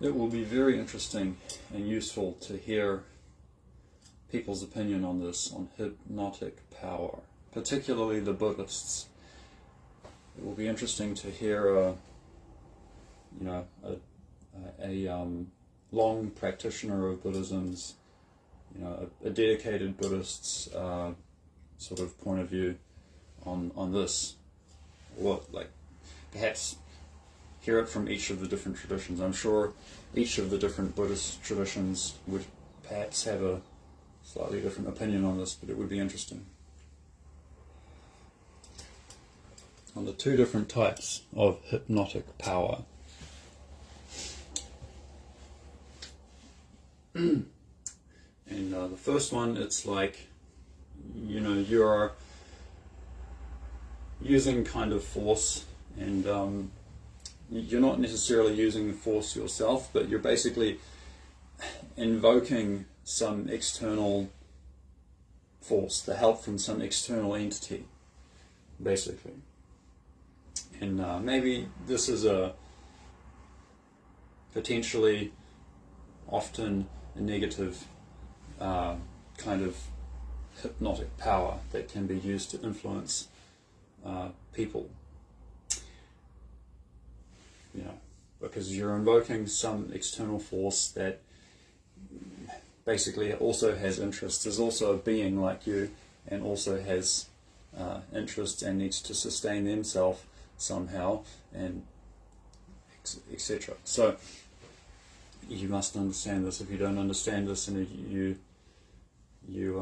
It will be very interesting and useful to hear people's opinion on this, on hypnotic power, particularly the Buddhists. It will be interesting to hear a long practitioner of Buddhism's, a dedicated Buddhist's sort of point of view on this, or perhaps hear it from each of the different traditions. I'm sure each of the different Buddhist traditions would perhaps have a slightly different opinion on this, but it would be interesting. On the two different types of hypnotic power. And the first one, it's like, you're using kind of force, and you're not necessarily using the force yourself, but you're basically invoking some external force, the help from some external entity, basically. And maybe this is a potentially often a negative kind of hypnotic power that can be used to influence people. Because you're invoking some external force that basically also has interests, is also a being like you, and also has interests and needs to sustain themselves somehow, and etc. So you must understand this. If you don't understand this, and you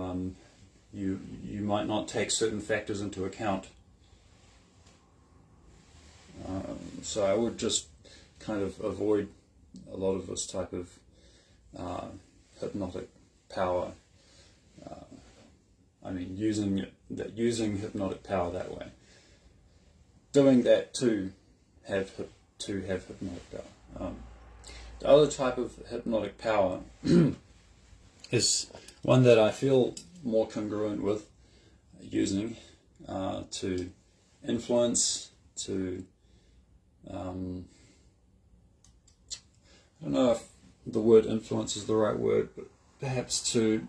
might not take certain factors into account. So I would just kind of avoid a lot of this type of hypnotic power. Using hypnotic power that way. Doing that to have hypnotic power. The other type of hypnotic power is one that I feel more congruent with using to influence, to I don't know if the word influence is the right word, but perhaps to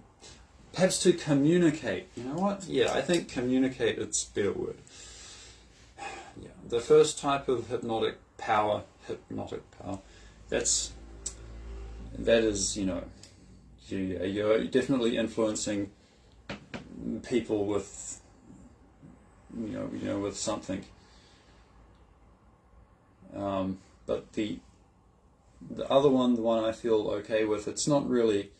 communicate. You know what? Yeah, I think communicate is a better word. Yeah, the first type of hypnotic power, that is, you're definitely influencing people with, with something. But the other one, the one I feel okay with, it's not really,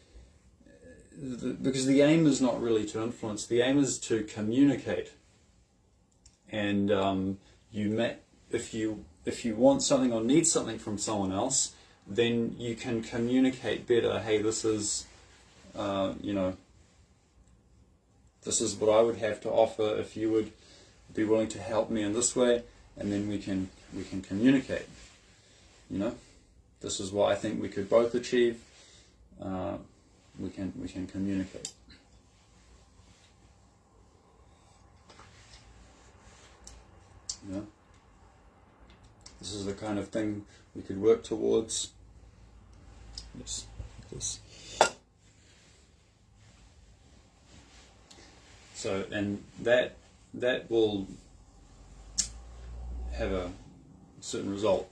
because the aim is not really to influence. The aim is to communicate. And if you want something or need something from someone else, then you can communicate better. Hey, this is, this is what I would have to offer if you would be willing to help me in this way, and then we can communicate. This is what I think we could both achieve. We can communicate. This is the kind of thing we could work towards. Yes, this. So, and that will have a certain result,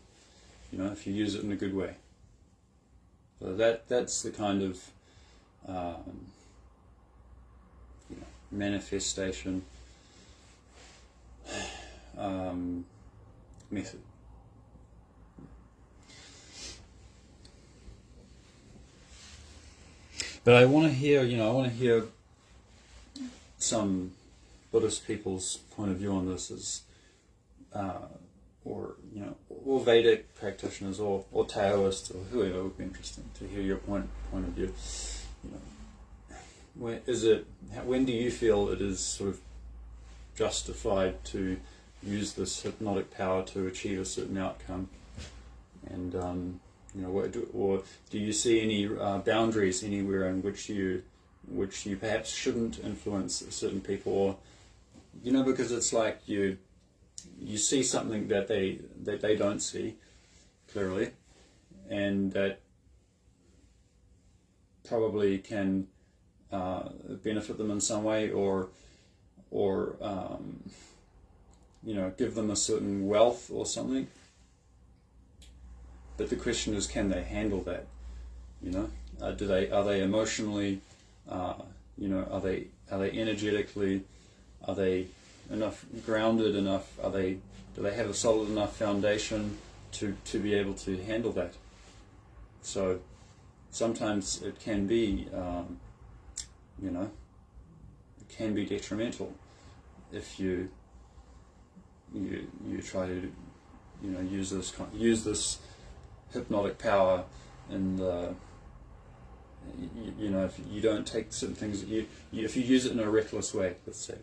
if you use it in a good way. So that's the kind of manifestation method. But I want to hear some Buddhist people's point of view on this, or Vedic practitioners, or Taoists, or whoever. It would be interesting to hear your point of view. When do you feel it is sort of justified to use this hypnotic power to achieve a certain outcome? And or do you see any boundaries anywhere in which you perhaps shouldn't influence certain people, or because it's like you see something that they don't see clearly, and that probably can benefit them in some way, or give them a certain wealth or something. But the question is, can they handle that? Are they emotionally, are they energetically, are they grounded enough? Do they have a solid enough foundation to be able to handle that? So sometimes it can be, it can be detrimental if you try to, use this hypnotic power, and if you don't take certain things, if you use it in a reckless way, let's say.